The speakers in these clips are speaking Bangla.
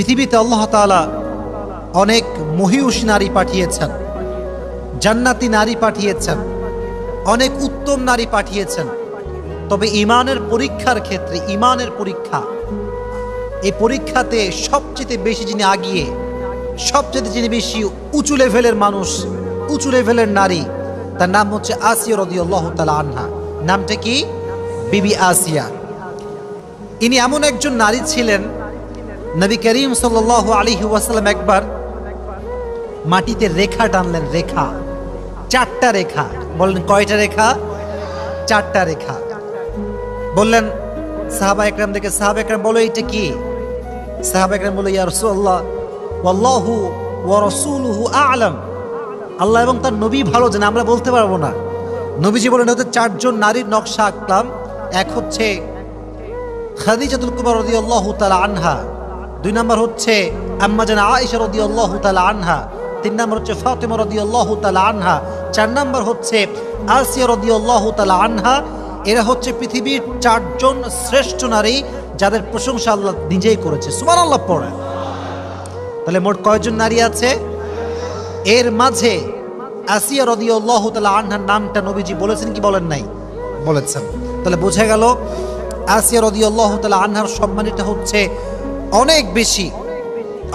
পৃথিবীতে আল্লাহ তাআলা অনেক মহিয়সী নারী পাঠিয়েছেন, জান্নাতি নারী পাঠিয়েছেন, অনেক উত্তম নারী পাঠিয়েছেন। তবে ঈমানের পরীক্ষার ক্ষেত্রে, ঈমানের পরীক্ষা, এই পরীক্ষাতে সবচেয়ে বেশি যিনি আগিয়ে, সবচেয়ে যিনি বেশি উঁচু লেভেলের মানুষ, উঁচু লেভেলের নারী, তার নাম হচ্ছে আসিয়া রাদিয়াল্লাহু তাআলা আনহা। নামটা কি? বিবি আসিয়া। ইনি এমন একজন নারী ছিলেন, নবী করিম সাল্লাল্লাহু আলাইহি ওয়াসাল্লাম একবার মাটিতে রেখা টানলেন, রেখা, 4টা রেখা। বললেন কয়টা রেখা? 4টা রেখা। বললেন সাহাবা একরামদেরকে, সাহাবা একরাম বলো এটা কি? সাহাবা একরাম বলল, ইয়া রাসূলুল্লাহ ওয়াল্লাহু ওয়া রাসূলুহু আ'লাম, আল্লাহ এবং তার নবী ভালো জানে, আমরা বলতে পারবো না। নবীজি বলেন হচ্ছে 4 জন নারীর নকশা আঁকলাম। এক হচ্ছে খাদিজাতুল কুবরা রাদিয়াল্লাহু তাআলা আনহা, 2 নম্বর হচ্ছে আম্মা জান আয়েশা রাদিয়াল্লাহু তাআলা আনহা, 3 নম্বর হচ্ছে ফাতিমা রাদিয়াল্লাহু তাআলা আনহা, 4 নম্বর হচ্ছে আসিয়া রাদিয়াল্লাহু তাআলা আনহা। এরা হচ্ছে পৃথিবীর 4 জন শ্রেষ্ঠ নারী, যাদের প্রশংসা আল্লাহ নিজেই করেছে। সুবহানাল্লাহ পড়ে। তাহলে মোট কয়জন নারী আছে? এর মাঝে আসিয়া রাদিয়াল্লাহু তাআলা আনহার নামটা নবীজি বলেছেন কি বলেন নাই? বলেছেন। তাহলে বোঝা গেল আসিয়া রাদিয়াল্লাহু তাআলা আনহার সম্মানটা হচ্ছে অনেক বেশি,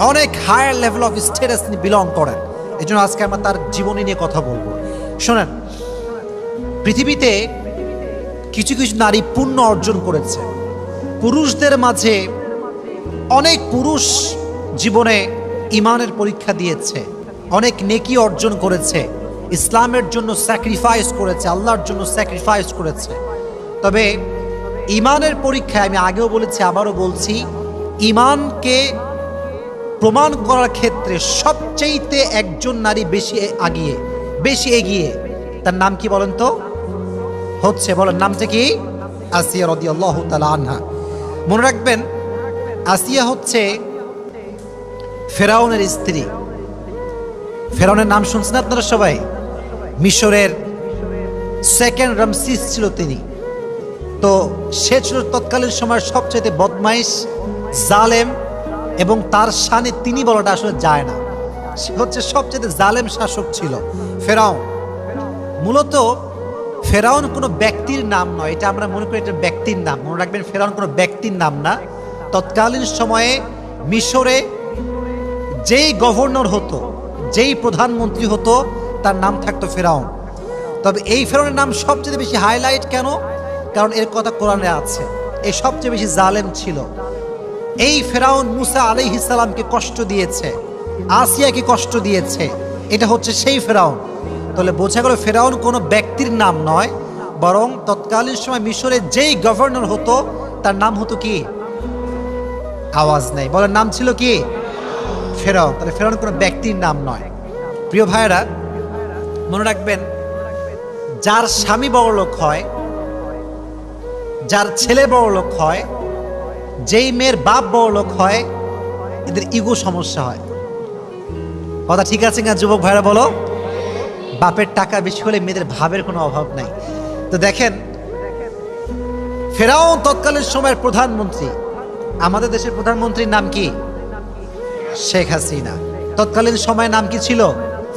অনেক হায়ার লেভেল অফ স্ট্যাটাস তিনি বিলং করেন। এজন্য আজকে আমরা তার জীবনী নিয়ে কথা বলবো। শোনেন, পৃথিবীতে কিছু কিছু নারী পুণ্য অর্জন করেছে। পুরুষদের মাঝে অনেক পুরুষ জীবনে ঈমানের পরীক্ষা দিয়েছে, অনেক নেকি অর্জন করেছে, ইসলামের জন্য স্যাক্রিফাইস করেছে, আল্লাহর জন্য স্যাক্রিফাইস করেছে। তবে ঈমানের পরীক্ষায় আমি আগেও বলেছি, আবারও বলছি, ঈমানকে প্রমাণ করার ক্ষেত্রে সবচেয়ে একজন নারী বেশি এগিয়ে, তার নাম কি বলেন তো? হচ্ছে, বলেন নামটা কি? আসিয়া রাদিয়াল্লাহু তাআলা আনহা। মনে রাখবেন, আসিয়া হচ্ছে ফেরাউনের স্ত্রী। ফেরাউনের নাম শুনছেন আপনারা সবাই? মিশরের 2nd রামসিস ছিল তিনি। তো সে ছিল তৎকালীন সময়ের সবচেয়ে বদমাইশ, জালেম, এবং তার শানে তিনি বলাটা আসলে যায় না। সে হচ্ছে সবচেয়ে জালেম শাসক ছিল ফেরাউন। মূলত ফেরাউন কোনো ব্যক্তির নাম নয়, এটা আমরা মনে করি এটা ব্যক্তির নাম। মনে রাখবেন, ফেরাউন কোনো ব্যক্তির নাম না। তৎকালীন সময়ে মিশরে যেই গভর্নর হতো, যেই প্রধানমন্ত্রী হতো, তার নাম থাকতো ফেরাউন। তবে এই ফেরাউনের নাম সবচেয়ে বেশি হাইলাইট কেন? কারণ এর কথা কোরআনে আছে। এই সবচেয়ে বেশি জালেম ছিল। এই ফেরাউন মুসা আলাইহিস সালামকে কষ্ট দিয়েছে, আসিয়াকে কষ্ট দিয়েছে। এটা হচ্ছে সেই ফেরাউন। তাহলে বোঝা গেল ফেরাউন কোনো ব্যক্তির নাম নয়, বরং তৎকালীন সময় মিশরে যেই গভর্নর হতো তার নাম হতো কি? আওয়াজ নেই, বলেন নাম ছিল কি? ফেরাউন। তাহলে ফেরাউন কোনো ব্যক্তির নাম নয়। প্রিয় ভাইয়েরা, মনে রাখবেন, যার স্বামী বড়লোক হয়, যার ছেলে বড়লোক হয়, যেই মেয়ের বাপ বড়লোক হয়, এদের ইগো সমস্যা হয়। কথা ঠিক আছে না যুবক ভাইরা? বলো। বাপের টাকা বেশি হলে মেয়েদের ভাবের কোনো অভাব নাই। তো দেখেন, ফেরাউন তৎকালীন সময়ের প্রধানমন্ত্রী। আমাদের দেশের প্রধানমন্ত্রীর নাম কি? শেখ হাসিনা। তৎকালীন সময়ের নাম কি ছিল?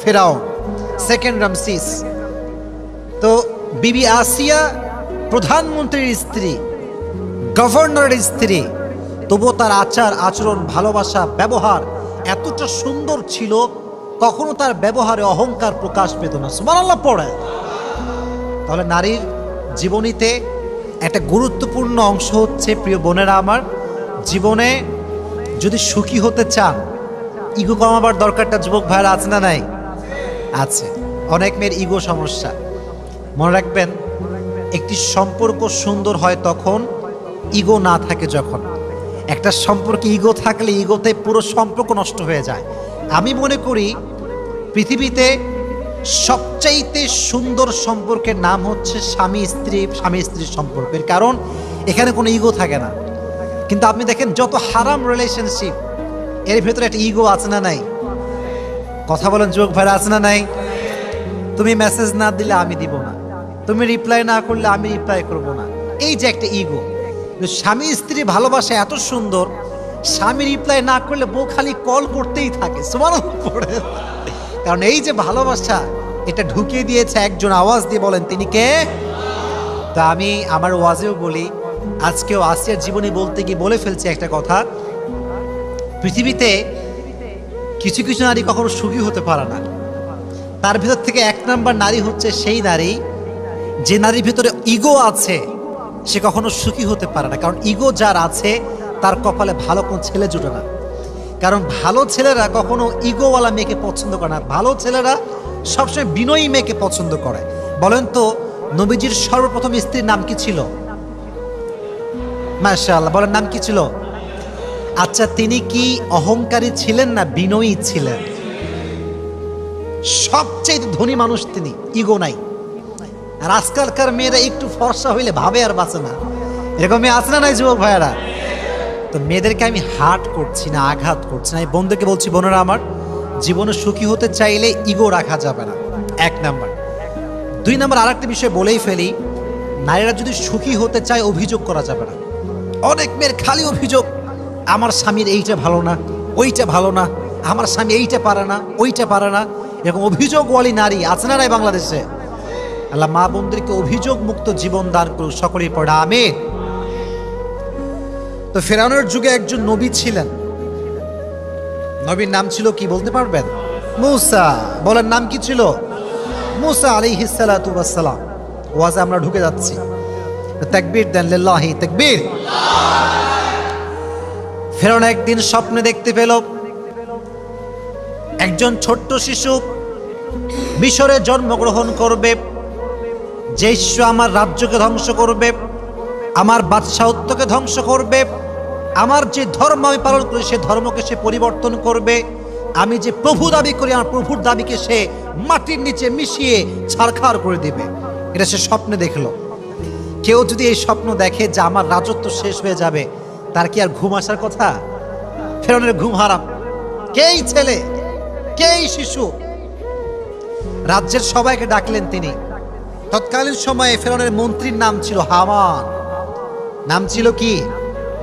ফেরাউন, 2nd রামসিস। তো বিবি আসিয়া প্রধানমন্ত্রীর স্ত্রী, গভর্নরের স্ত্রী, তবুও তার আচার আচরণ, ভালোবাসা, ব্যবহার এতটা সুন্দর ছিল, কখনো তার ব্যবহারে অহংকার প্রকাশ পেত না। সুবহানাল্লাহ পড়ে। তাহলে নারীর জীবনীতে একটা গুরুত্বপূর্ণ অংশ হচ্ছে, প্রিয় বোনেরা আমার, জীবনে যদি সুখী হতে চান, ইগো কমাবার দরকারটা যুবক ভাইরা আছে না নাই? আছে। অনেক মেয়ের ইগো সমস্যা। মনে রাখবেন, একটি সম্পর্ক সুন্দর হয় তখন ইগো না থাকে। যখন একটা সম্পর্কে ইগো থাকলে ইগোতে পুরো সম্পর্ক নষ্ট হয়ে যায়। আমি মনে করি পৃথিবীতে সবচাইতে সুন্দর সম্পর্কের নাম হচ্ছে স্বামী স্ত্রীর সম্পর্কের, কারণ এখানে কোনো ইগো থাকে না। কিন্তু আপনি দেখেন, যত হারাম রিলেশনশিপ, এর ভেতরে একটা ইগো আছে না নাই? কথা বলেন যুবক ভাইরা, আছে না নাই? তুমি মেসেজ না দিলে আমি দিব না, তুমি রিপ্লাই না করলে আমি রিপ্লাই করব না, এই যে একটা ইগো। স্বামী স্ত্রী ভালোবাসা এত সুন্দর স্বামী রিপ্লাই না করলে বউ খালি কল করতেই থাকে, সুবহানাল্লাহ পড়ে। কারণ এই যে ভালোবাসা, এটা ঢুকিয়ে দিয়েছে একজন, আওয়াজ দিয়ে বলেন তিনি কে? তা আমি আমার ওয়াজেও বলি, আজকেও আসিয়ার জীবনী বলতে গিয়ে বলে ফেলছি একটা কথা। পৃথিবীতে কিছু কিছু নারী কখনো সুখী হতে পারে না। তার ভিতর থেকে এক নাম্বার নারী হচ্ছে সেই নারী যে নারীর ভিতরে ইগো আছে, সে কখনো সুখী হতে পারে না। কারণ ইগো যার আছে তার কপালে ভালো কোনো ছেলে জুটে না। কারণ ভালো ছেলেরা কখনো ইগোওয়ালা মেয়েকে পছন্দ করে না। ভালো ছেলেরা সবসময় বিনয়ী মেয়েকে পছন্দ করে। বলেন তো, নবীজির সর্বপ্রথম স্ত্রীর নাম কি ছিল? মাশাআল্লাহ, বলেন নাম কি ছিল? আচ্ছা, তিনি কি অহংকারী ছিলেন না বিনয়ী ছিলেন? সবচেয়ে ধনী মানুষ তিনি, ইগো নাই। আর আজকালকার মেয়েরা একটু ফর্সা হইলে ভাবে আর বাঁচে না, এরকম মেয়ে আছে না নাই যুবক ভাইয়ারা? তো মেয়েদেরকে আমি হার্ট করছি না, আঘাত করছি না। এই বন্ধুকে বলছি, বোনেরা আমার, জীবনে সুখী হতে চাইলে ইগো রাখা যাবে না, এক নাম্বার। দুই নাম্বার আর একটা বিষয় বলেই ফেলি, নারীরা যদি সুখী হতে চায় অভিযোগ করা যাবে না। অনেক মেয়ের খালি অভিযোগ, আমার স্বামীর এইটা ভালো না, ওইটা ভালো না, আমার স্বামী এইটা পারে না, ওইটা পারে না। এরকম অভিযোগওয়ালী নারী আছে না নাই বাংলাদেশে? আল্লাহ মা বোনদেরকে অভিযোগ মুক্ত জীবন দান করুক, সকলেই পড়া আমিন। তো ফেরাউনের যুগে একজন নবী ছিলেন। নবীর নাম ছিল কি বলতে পারবেন? মূসা। বলেন নাম কি ছিল? মূসা আলাইহিস সালাতু ওয়াস সালাম। ওয়াজে আমরা ঢুকে যাচ্ছি, তাকবীর দেন, লিল্লাহি তাকবীর। ফেরাউন একদিন স্বপ্নে দেখতে পেল একজন ছোট্ট শিশু মিশরে জন্মগ্রহণ করবে, যে শিশু আমার রাজ্যকে ধ্বংস করবে, আমার বাদশাহত্বকে ধ্বংস করবে, আমার যে ধর্ম আমি পালন করি সে ধর্মকে সে পরিবর্তন করবে, আমি যে প্রভু দাবি করি আমার প্রভুর দাবিকে সে মাটির নিচে মিশিয়ে ছারখার করে দিবে। এটা সে স্বপ্নে দেখলো। কেউ যদি এই স্বপ্ন দেখে যে আমার রাজত্ব শেষ হয়ে যাবে, তার কি আর ঘুম আসার কথা? ফেরাউনের ঘুম হারাম। কেই ছেলে, কেই শিশু, রাজ্যের সবাইকে ডাকলেন তিনি। তৎকালীন সময়ে ফেরাউনের মন্ত্রীর নাম ছিল হামান। নাম ছিল কি?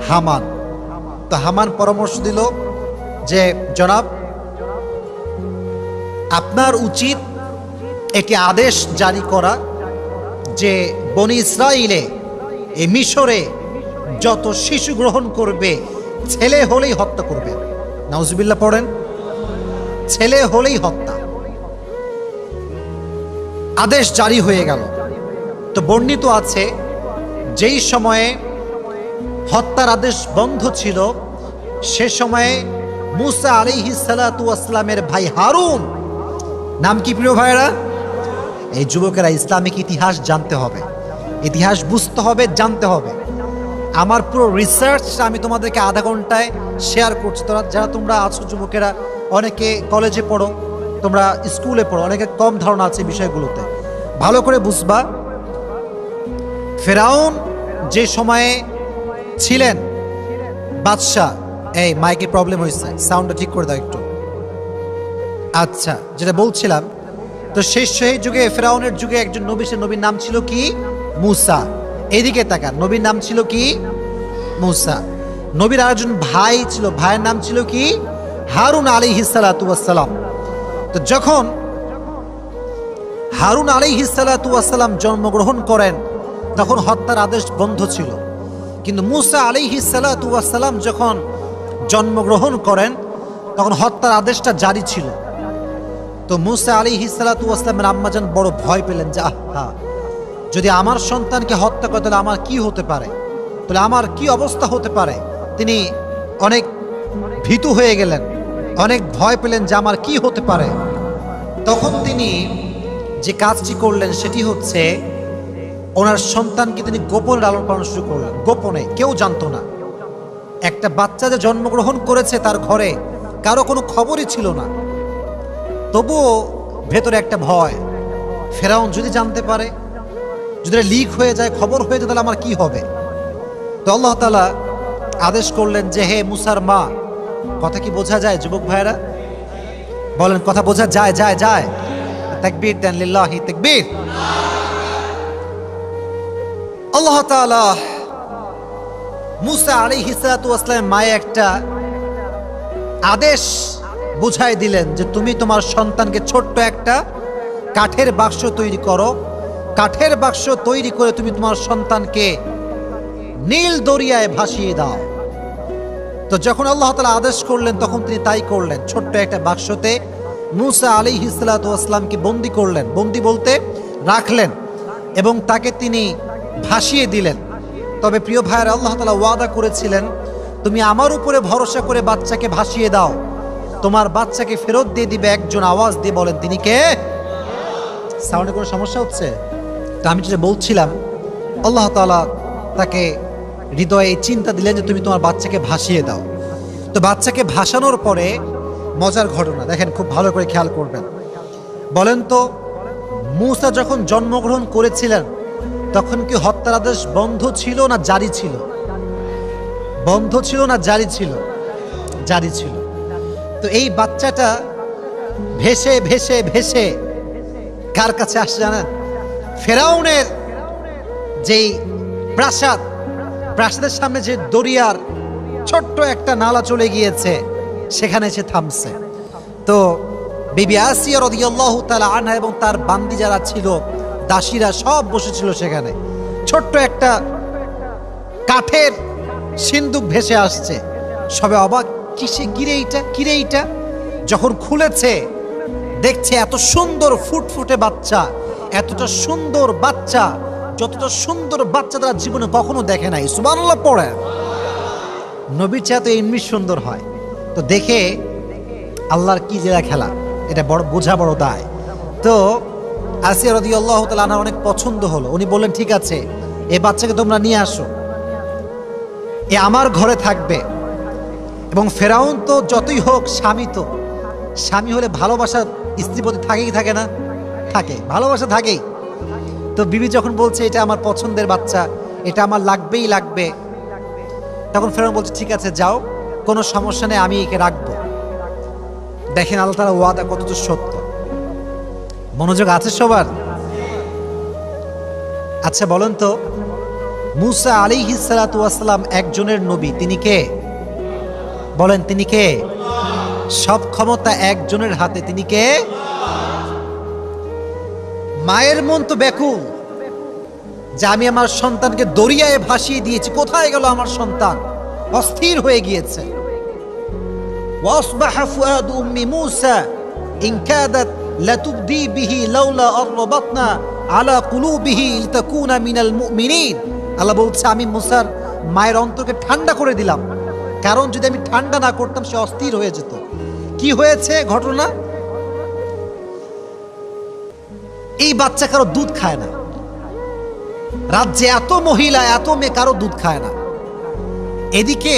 হামান। তো হামান পরামর্শ দিল যে জনাব, আপনার উচিত একটি আদেশ জারি করা যে বনি ইসরাইলে এই মিশরে যত শিশু গ্রহণ করবে ছেলে হলেই হত্যা করবে। নাউজুবিল্লাহ পড়েন, ছেলে হলেই হত্যা। আদেশ জারি হয়ে গেল। তো বর্ণিত আছে যেই সময়ে হত্যার আদেশ বন্ধ ছিল সে সময়ে মূসা আলাইহিস সালাতু ওয়াস সালামের ভাই হারুন, নাম কি প্রিয় ভাইরা? এই যুবকেরা ইসলামিক ইতিহাস জানতে হবে, ইতিহাস বুঝতে হবে, জানতে হবে। আমার পুরো রিসার্চ আমি তোমাদেরকে আধা ঘন্টায় শেয়ার করছি। যারা তোমরা আছো যুবকেরা, অনেকে কলেজে পড়ো, তোমরা স্কুলে পড়ো, অনেকে কম ধারণা আছে বিষয়গুলোতে, ভালো করে বুঝবা। ফেরাউন যে সময়ে ছিলেন বাদশাহ, এই মাইকে প্রবলেম হয়েছে, সাউন্ডটা ঠিক করে দাও একটু। আচ্ছা, যেটা বলছিলাম, তো সেই যুগে ফেরাউনের যুগে একজন নবী, সে নবীর নাম ছিল কি? মূসা। এদিকে তাকান, নবীর নাম ছিল কি? মূসা। নবীর আরেকজন ভাই ছিল, ভাইয়ের নাম ছিল কি? হারুন আলাইহিস সালাতু ওয়াস সালাম। তো যখন হারুন আলাইহিস সালাতু ওয়াস সালাম জন্মগ্রহণ করেন তখন হত্যার আদেশ বন্ধ ছিল, কিন্তু মূসা আলাইহিস সালাতু ওয়াস সালাম যখন জন্মগ্রহণ করেন তখন হত্যার আদেশটা জারি ছিল। তো মূসা আলাইহিস সালাতু ওয়াস সালামের আম্মাজান বড় ভয় পেলেন যে আহা, যদি আমার সন্তানকে হত্যা করে তাহলে আমার কি হতে পারে, তাহলে আমার কি অবস্থা হতে পারে। তিনি অনেক ভীতু হয়ে গেলেন, অনেক ভয় পেলেন যে আমার কি হতে পারে। তখন তিনি যে কাজটি করলেন সেটি হচ্ছে ওনার সন্তানকে তিনি গোপনে লালন পালন শুরু করলেন, গোপনে, কেউ জানতো না। একটা বাচ্চা যে জন্মগ্রহণ করেছে তার ঘরে কারো কোনো খবরই ছিল না, তবুও ভেতরে একটা ভয়, ফেরাউন যদি জানতে পারে, যদি লিক হয়ে যায়, খবর হয়ে যায়, তাহলে আমার কি হবে। তো আল্লাহ তাআলা আদেশ করলেন যে হে মূসার মা, কথা কি বোঝা যায় যুবক ভাইরা? বলেন কথা বোঝা যায়? যায় যায় তাকবীর দেন, লিল্লাহি তাকবীর। আল্লাহ তাআলা মুসা আলাইহিস সালাতু ওয়াসসালামের মায়ে একটা আদেশ বুঝাই দিলেন যে তুমি তোমার সন্তানকে ছোট্ট একটা কাঠের বাক্স তৈরি করো, কাঠের বাক্স তৈরি করে তুমি তোমার সন্তানকে নীল দরিয়ায় ভাসিয়ে দাও। তো যখন আল্লাহ তাআলা আদেশ করলেন তখন তিনি তাই করলেন। ছোট্ট একটা বাক্সতে মুসা আলাইহিস সালাতু ওয়াসসালামকে বন্দী করলেন, বন্দী বলতে রাখলেন, এবং তাকে তিনি ভাসিয়ে দিলেন। তবে প্রিয় ভাইয়েরা, আল্লাহ তাআলা ওয়াদা করেছিলেন তুমি আমার উপরে ভরসা করে বাচ্চাকে ভাসিয়ে দাও, তোমার বাচ্চাকে ফেরত দিয়ে দিবে একজন। আওয়াজ দিয়ে বলেন তিনি কে? সাউন্ডে কোনো সমস্যা হচ্ছে? তো আমি যেটা বলছিলাম, আল্লাহ তাআলা তাকে হৃদয়ে চিন্তা দিলেন যে তুমি তোমার বাচ্চাকে ভাসিয়ে দাও। তো বাচ্চাকে ভাসানোর পরে মজার ঘটনা দেখেন, খুব ভালো করে খেয়াল করবেন। বলেন তো, মূসা যখন জন্মগ্রহণ করেছিলেন তখন কি হত্যার আদেশ বন্ধ ছিল না জারি ছিল? বন্ধ ছিল না জারি ছিল? জারি ছিল। তো এই বাচ্চাটা ভেসে ভেসে ভেসে কার কাছে আসছে জানেন? ফেরাউনের যেই প্রাসাদ, প্রাসাদের সামনে যে দরিয়ার ছোট্ট একটা নালা চলে গিয়েছে সেখানে এসে থামছে। তো বিবি আসিয়া রাদিয়াল্লাহু তাআলা আনহা এবং তার বান্দি যারা ছিল, দাসীরা সব বসেছিল সেখানে। ছোট্ট একটা কাঠের সিন্দুক ভেসে আসছে, সবে অবাক, কিসে কিরে এইটা, কিরে এইটা। যখন খুলেছে দেখছে এত সুন্দর ফুটফুটে বাচ্চা, এতটা সুন্দর বাচ্চা, যতটা সুন্দর বাচ্চা তারা জীবনে কখনো দেখে নাই। সুবহানাল্লাহ পড়ে। নবীর চেয়ে তো এমনি সুন্দর হয়। তো দেখে আল্লাহর কি জেরা খেলা, এটা বড় বোঝা, বড় দায়। তো আসিয়া রাদিয়াল্লাহু তাআলা আনহা অনেক পছন্দ হলো। উনি বললেন ঠিক আছে, এই বাচ্চাকে তোমরা নিয়ে আসো, এ আমার ঘরে থাকবে। এবং ফেরাউন তো যতই হোক স্বামী, তো স্বামী হলে ভালোবাসা স্ত্রীর প্রতি থাকে কি থাকে না? থাকে, ভালোবাসা থাকেই। তো বিবি যখন বলছে এটা আমার পছন্দের বাচ্চা, এটা আমার লাগবেই লাগবে, তখন ফেরাউন বলছে ঠিক আছে যাও, কোনো সমস্যা নেই, আমি একে রাখবো। দেখেন আল্লাহ তাআলার ওয়াদা কতটা সত্য। মনোযোগ আছে সবার? আচ্ছা বলেন তো, মূসা আলাইহিস সালাতু ওয়াসসালাম একজনের নবী, তিনি কে? বলেন তিনি কে? সব ক্ষমতা একজনের হাতে, তিনি কে? মায়ের মন তো ব্যাকুল যে আমি আমার সন্তানকে দরিয়ায় ভাসিয়ে দিয়েছি, কোথায় গেল আমার সন্তান? অস্থির হয়ে গিয়েছে। ওয়াসবাহা ফুআদু উম্মি মূসা ইন কাদাত লাতুবদি বিহি লাউলা আরবাতনা আলা কুলুবিহি লিতাকুনা মিনাল মুমিনিন। আল্লাহ বলছে আমি মূসার মায়ের অন্তরকে ঠান্ডা করে দিলাম, কারণ যদি আমি ঠান্ডা না করতাম সে অস্থির হয়ে যেত। কি হয়েছে ঘটনা? এই বাচ্চা কারো দুধ খায় না, রাজ্যে এত মহিলা, এত মেয়ে, কারো দুধ খায় না। এদিকে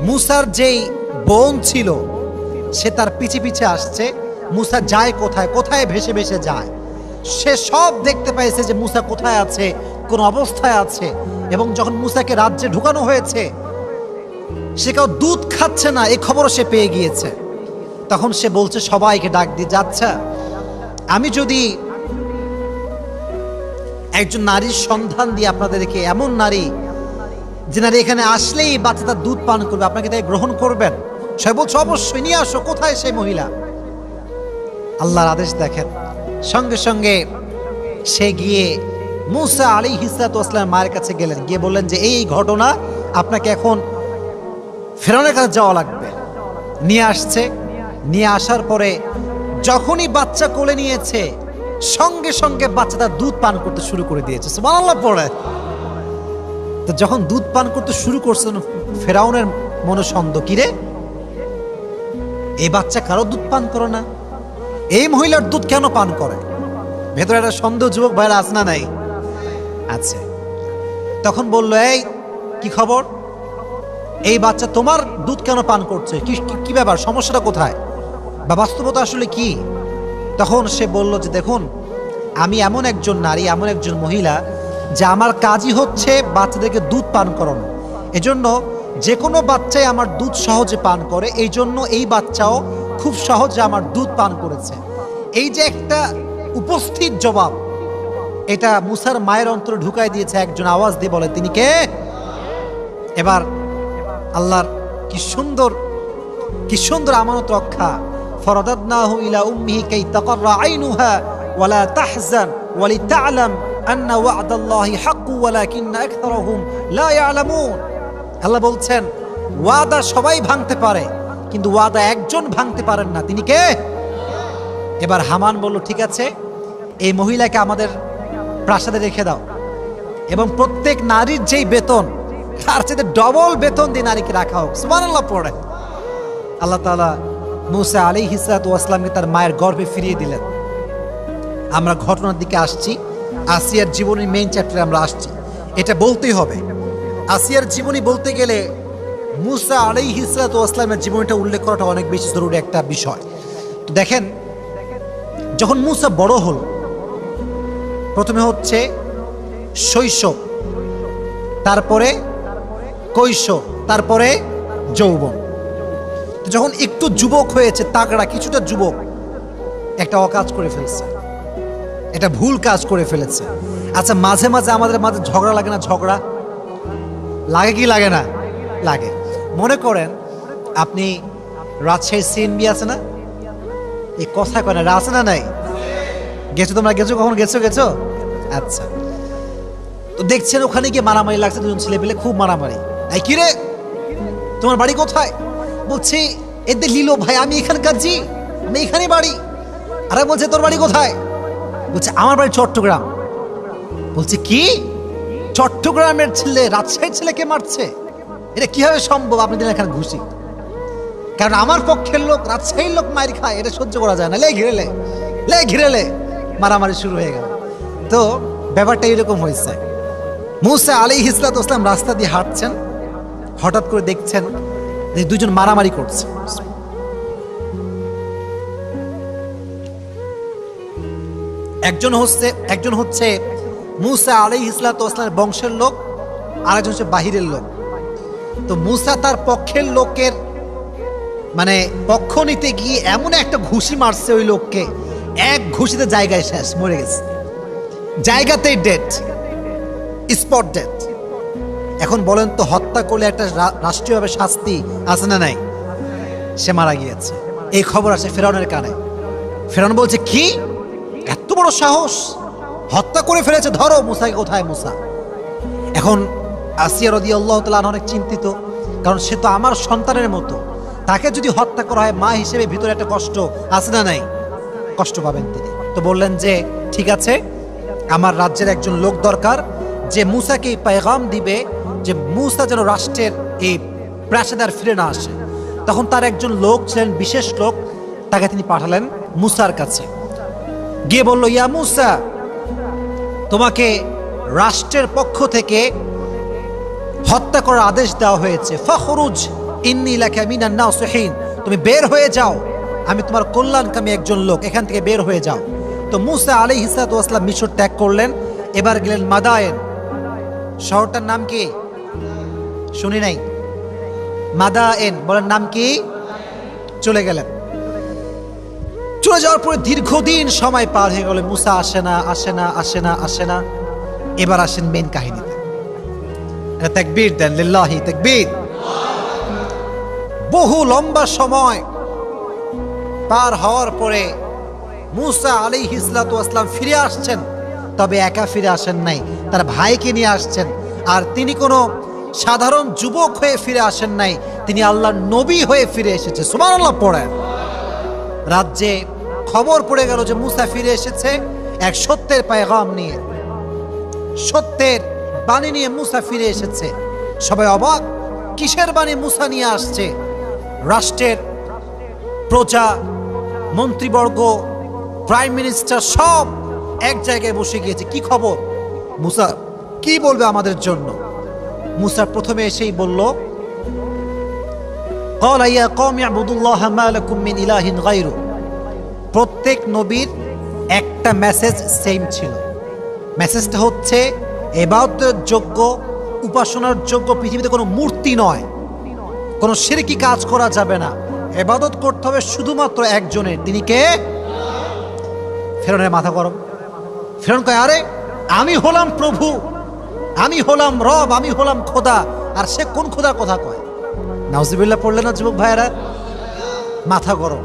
মূসার যেই বোন ছিল সে তার পিছে পিছে আসছে। মূসা যায় কোথায়, কোথায় ভেসে ভেসে যায়, সে সব দেখতে পাইছে যে মূসা কোথায় আছে, কোন অবস্থায় আছে। এবং যখন মূসাকে রাজ্যে ঢুকানো হয়েছে, সে কেউ দুধ খাচ্ছে না এই খবরও সে পেয়ে গিয়েছে। তখন সে বলছে সবাইকে ডাক দিয়ে, আচ্ছা আমি যদি একজন নারীর সন্ধান দিয়ে আপনাদেরকে, এমন নারী যে নারী এখানে আসলেই বাচ্চা তার দুধ পান করবে, আপনাকে তাই গ্রহণ করবেন? সে বলছে অবশ্যই, নিয়ে আসো। কোথায় সেই মহিলা? আল্লাহর আদেশ দেখেন, সঙ্গে সঙ্গে সে গিয়ে মূসা আলাইহিস সালাতু ওয়াসসালামের মায়ের কাছে গেলেন, গিয়ে বললেন যে এই ঘটনা, আপনাকে এখন ফেরাউনের কাছে যাওয়া লাগবে। নিয়ে আসছে। নিয়ে আসার পরে যখনই বাচ্চা কোলে নিয়েছে, সঙ্গে সঙ্গে বাচ্চা তার দুধ পান করতে শুরু করে দিয়েছে। সুবহানাল্লাহ পড়ে। তো যখন দুধ পান করতে শুরু করছেন, ফেরাউনের মনে সন্দেহ, কিরে এই বাচ্চা কারো দুধ পান করে না, এই মহিলার দুধ কেন পান করে? ভেতরে একটা সন্দেহ যুবক ভাইরা আছে না নাই? আছে। তখন বলল, এই কি খবর, এই বাচ্চা তোমার দুধ কেন পান করছে? কি ব্যাপার, সমস্যাটা কোথায়, বা বাস্তবতা আসলে কি? তখন সে বলল যে দেখুন, আমি এমন একজন নারী, এমন একজন মহিলা যে আমার কাজই হচ্ছে বাচ্চাদেরকে দুধ পান করানো। এজন্য যে কোনো বাচ্চাই আমার দুধ সহজে পান করে, এই জন্য এই বাচ্চাও খুব সহজে আমার দুধ পান করেছে। এই যে একটা উপস্থিত জবাব, এটা মূসার মায়ের অন্তরে ঢুকাই দিয়েছে একজন। আওয়াজ দিয়ে বলে তিনি কে? এবার আল্লাহর কি সুন্দর আমানত রক্ষা। ফরাদাদনাহু ইলা উম্মিহি কাই তাকাররা আইনুহা ওয়ালা তাহজান ওয়ালিতা'লাম আন্না ওয়া'দাল্লাহি হাক্কু ওয়ালাকিন্না আকসারাহুম লা ইয়ালামুন। আল্লাহ বলছেন ওয়াদা সবাই ভাঙতে পারে, কিন্তু ওয়াদা একজন ভাঙতে পারেন না, তিনি কে? এবার হামান বলল, ঠিক আছে, এই মহিলাকে আমাদের প্রাসাদে রেখে দাও এবং প্রত্যেক নারীর যেই বেতন তার চেয়ে ডবল বেতন দিয়ে নারীকে রাখা হোক। সুবহানাল্লাহ পড়ে আল্লাহ তাআলা মূসা আলাইহিস সালাতু ওয়াস সালামকে তার মায়ের গর্ভে ফিরিয়ে দিলেন। আমরা ঘটনার দিকে আসছি, আসিয়ার জীবনের মেইন চ্যাপ্টারে আমরা আসছি। এটা বলতেই হবে, আসিয়ার জীবনী বলতে গেলে মূসা আলাইহিস সালাতু ওয়াস সালামের জীবনীটা উল্লেখ করাটা অনেক বেশি জরুরি একটা বিষয়। তো দেখেন, যখন মূসা বড় হল, প্রথমে হচ্ছে শৈশব, তারপরে কৈশোর, তারপরে যৌবন। যখন একটু যুবক হয়েছে, তাগড়া কিছুটা যুবক, একটা অকাজ করে ফেলছে, এটা ভুল কাজ করে ফেলেছে। আচ্ছা, মাঝে মাঝে আমাদের মাঝে ঝগড়া লাগে না? ঝগড়া লাগে কি লাগে না? লাগে। মনে করেন আপনি রাজশাহী সিএনবি আছে না, এই কথা কয় না, আছে না নাই? গেছো তোমরা? গেছো? কখন গেছো? আচ্ছা, তো দেখছেন ওখানে গিয়ে মারামারি লাগছে, দুজন ছেলে পেলে খুব মারামারি। এই কি রে, তোমার বাড়ি কোথায়? বলছি এদের লিলো ভাই, আমি এখানকার, জি আমি এখানে বাড়ি। আরে বলছে তোর বাড়ি কোথায়? বলছে আমার বাড়ি চট্টগ্রাম। বলছে কি, চট্টগ্রামের ছেলে রাজশাহীর ছেলেকে মারছে? এটা কিভাবে সম্ভব? আপনি দিলেন এখানে ঘুষি, কারণ আমার পক্ষের লোক রাজশাহীর লোক মার খায়, এটা সহ্য করা যায় না। লে ঘিরেলে মারামারি শুরু হয়ে গেল। তো ব্যাপারটা এরকম হয়েছে। মূসা আলাইহিস সালাতু ওয়াস সালাম রাস্তা দিয়ে হাঁটছেন, হঠাৎ করে দেখছেন যে দুজন মারামারি করছে। একজন হচ্ছে মূসা আলাইহিস সালাতু ওয়াস সালামের বংশের লোক, আরেকজন হচ্ছে বাহিরের লোক। তো মূসা তার পক্ষের লোকের মানে পক্ষ নিতে গিয়ে এমন একটা ঘুষি মারছে ওই লোককে, এক ঘুষিতে জায়গায় শেষ, মরে গেছে, জায়গাতেই ডেড, স্পট ডেড। এখন বলেন তো, হত্যা করলে একটা রাষ্ট্রীয়ভাবে শাস্তি আছে না নাই? সে মারা গিয়েছে। এই খবর আসে ফেরাউনের কানে। ফেরাউন বলছে, কি এত বড় সাহস, হত্যা করে ফেলেছে, ধরো মূসাকে। কোথায় মূসা? এখন আসিয়া রাদিয়াল্লাহু তাআলা অনেক চিন্তিত, কারণ সে তো আমার সন্তানের মতো, তাকে যদি হত্যা করা হয় মা হিসেবে ভিতরে একটা কষ্ট আছে না নাই? কষ্ট পাবেন তিনি। তো বললেন যে ঠিক আছে, আমার রাজ্যের একজন লোক দরকার যে মূসাকে পেগাম দিবে যে মূসা যেন রাষ্ট্রের এই প্রাসাদে আর ফিরে না আসে। তখন তার একজন লোক ছিলেন, বিশেষ লোক, তাকে তিনি পাঠালেন মূসার কাছে। গিয়ে বলল, ইয়া মূসা, তোমাকে রাষ্ট্রের পক্ষ থেকে হত্যা করার আদেশ দেওয়া হয়েছে। ফাখরুজ ইন্নী লাকা মিনান নাসিহিন, তুমি বের হয়ে যাও, আমি তোমার কল্যাণকামী একজন লোক, এখান থেকে বের হয়ে যাও। তো মূসা আলাইহিস সালাতু ওয়াস সালাম মিশর ত্যাগ করলেন। এবার গেলেন মাদায়েন। শহরটার নাম কি শুনি নাই? মাদায়েন, বলেন নাম কি? চলে গেলেন। চলে যাওয়ার পরে দীর্ঘদিন সময় পার হয়ে গেল, মূসা আসে না। এবার আসেন মেন কাহিনীতে। তাকবীর দেন, লিল্লাহি তাকবীর। বহু লম্বা সময় পার হওয়ার পরে মূসা আলাইহিস সালাতু ওয়াস সালাম ফিরে আসছেন, তবে একা ফিরে আসেন নাই, তার ভাইকে নিয়ে আসছেন। আর তিনি কোনো সাধারণ যুবক হয়ে ফিরে আসেন নাই, তিনি আল্লাহর নবী হয়ে ফিরে এসেছে। সুবহানাল্লাহ পড়েন। রাজ্যে খবর পড়ে গেল যে মূসা ফিরে এসেছে এক সত্যের পেগাম নিয়ে, সত্যের বাণী নিয়ে মূসা ফিরে এসেছে। সবাই অবাক, কিসের বাণী মূসা নিয়ে আসছে? রাষ্ট্রের প্রজা, মন্ত্রীবর্গ, প্রাইম মিনিস্টার সব এক জায়গায় বসে গিয়েছে। কি খবর? মূসা কি বলবে আমাদের জন্য? মূসা প্রথমে এসেই বলল, ক্বালা ইয়া কওমি ইবুদুল্লাহ মা লাকুম মিন ইলাহিন গায়রু। প্রত্যেক নবীর একটা মেসেজ সেম ছিল। মেসেজটা হচ্ছে ইবাদতের যোগ্য, উপাসনার যোগ্য পৃথিবীতে কোনো মূর্তি নয়, কোনো শিরকি কাজ করা যাবে না, ইবাদত করতে হবে শুধুমাত্র একজনের। তিনি কে? ফেরাউনের মাথা গরম। ফেরাউন কয়, আরে আমি হলাম প্রভু, আমি হলাম রব, আমি হলাম খোদা, আর সে কোন খোদার কথা কয়? নাউজুবিল্লাহ পড়লে না যুবক ভাইয়েরা? মাথা গরম,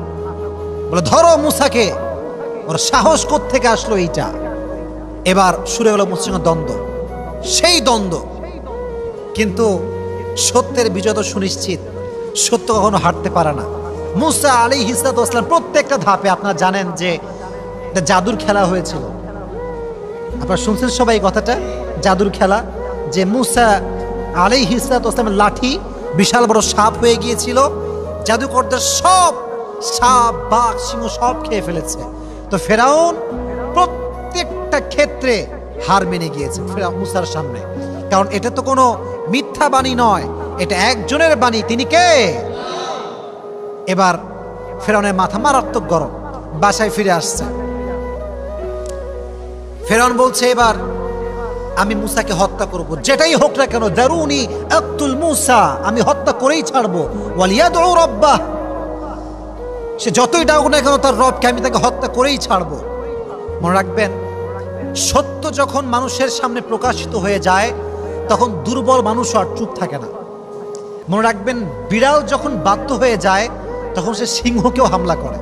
বলে ধরো মুসাকে। ওর সাহস কোত্থেকে আসলো এইটা? এবার শুরু হলো মুসার সঙ্গে দ্বন্দ্ব, সেই দ্বন্দ্ব। কিন্তু সত্যের বিজয় তো সুনিশ্চিত, সত্য কখনো হারতে পারে না। মুসা আলাইহিস সালাম প্রত্যেকটা ধাপে, আপনারা জানেন যে একটা জাদুর খেলা হয়েছিল। আপনারা শুনছেন সবাই এই কথাটা, জাদুর খেলা, যে মুসা আলাইহিস সালামের লাঠি বিশাল বড় সাপ হয়ে গিয়েছিল। জাদুকরদের সব সাপ, বাঘ, সিংহ সব খেয়ে ফেলেছে। তো ফেরাউন প্রত্যেকটা ক্ষেত্রে হার মেনে গিয়েছে ফেরাউন মুসার সামনে, কারণ এটা তো কোনো মিথ্যা বাণী নয়, এটা একজনের বাণী। তিনি কে? এবার ফেরাউনের মাথা মারাত্মক গরম, বাসায় ফিরে আসছে। ফেরাউন বলছে এবার আমি মুসাকে হত্যা করব, যেটাই হোক না কেন, দারুনি আক্তুল মুসা, আমি হত্যা করেই ছাড়বো। ওয়ালিয়াদউ রাব্বাহ, সে যতই ডাকুক না কেন তার রবকে, আমি তাকে হত্যা করেই ছাড়বো। মনে রাখবেন, সত্য যখন মানুষের সামনে প্রকাশিত হয়ে যায় তখন দুর্বল মানুষ আর চুপ থাকে না। মনে রাখবেন, বিড়াল যখন বাধ্য হয়ে যায় তখন সে সিংহকেও হামলা করে।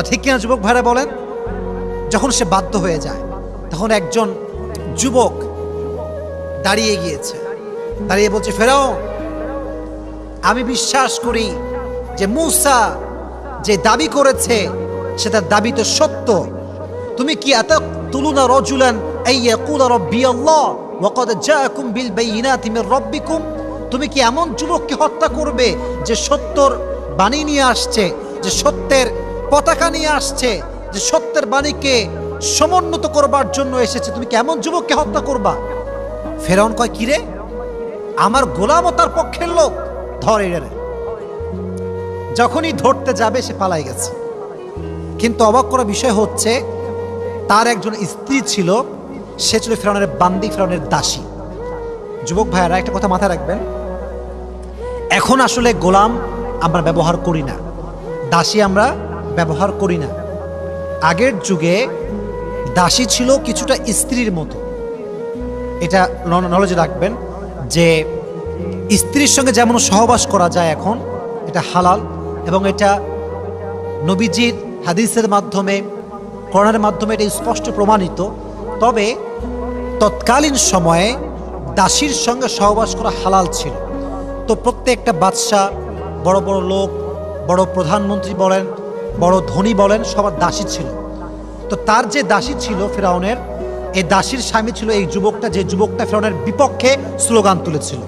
ঠিক কিনা যুবক ভাইরা বলেন? যখন সে বাধ্য হয়ে যায় তখন একজন যুবক দাঁড়িয়ে গিয়েছে, দাঁড়িয়ে বলছে, ফেরাউন, আমি বিশ্বাস করি যে মুসা যে দাবি করেছে সেটা দাবি তো সত্য। তুমি কি আতাকতুলুনা রাজুলান আইয়াকুলা রাব্বি আল্লাহ ওয়া ক্বাদ জাআকুম বিল বাইয়িনাতি মির রাব্বিকুম, তুমি কি এমন যুবককে হত্যা করবে যে সত্যর বাণী নিয়ে আসছে, যে সত্যের পতাকা নিয়ে আসছে, যে সত্যের বাণীকে সমুন্নত করবার জন্য এসেছে? তুমি কি এমন যুবককে হত্যা করবা? ফেরাউন কয়, কিরে, আমার গোলাম ও তার পক্ষের লোক, ধর এরে। যখনই ধরতে যাবে সে পালাই গেছে। কিন্তু অবাক করা বিষয় হচ্ছে, তার একজন স্ত্রী ছিল, সে ছিল ফেরাউনের বান্দি, ফেরাউনের দাসী। যুবক ভাইয়ারা একটা কথা মাথায় রাখবেন, এখন আসলে গোলাম আমরা ব্যবহার করি না, দাসী আমরা ব্যবহার করি না। আগের যুগে দাসী ছিল কিছুটা স্ত্রীর মতো। এটা নলেজে রাখবেন যে স্ত্রীর সঙ্গে যেমন সহবাস করা যায় এখন, এটা হালাল, এবং এটা নবীজির হাদিসের মাধ্যমে, কোরআনের মাধ্যমে এটা স্পষ্ট প্রমাণিত। তবে তৎকালীন সময়ে দাসীর সঙ্গে সহবাস করা হালাল ছিল। তো প্রত্যেকটা বাদশাহ, বড় বড় লোক, বড় প্রধানমন্ত্রী বলেন, বড় ধনী বলেন, সবার দাসী ছিল। তো তার যে দাসী ছিল ফেরাউনের, এই দাসীর স্বামী ছিল এই যুবকটা, যে যুবকটা ফেরাউনের বিপক্ষে স্লোগান তুলেছিল।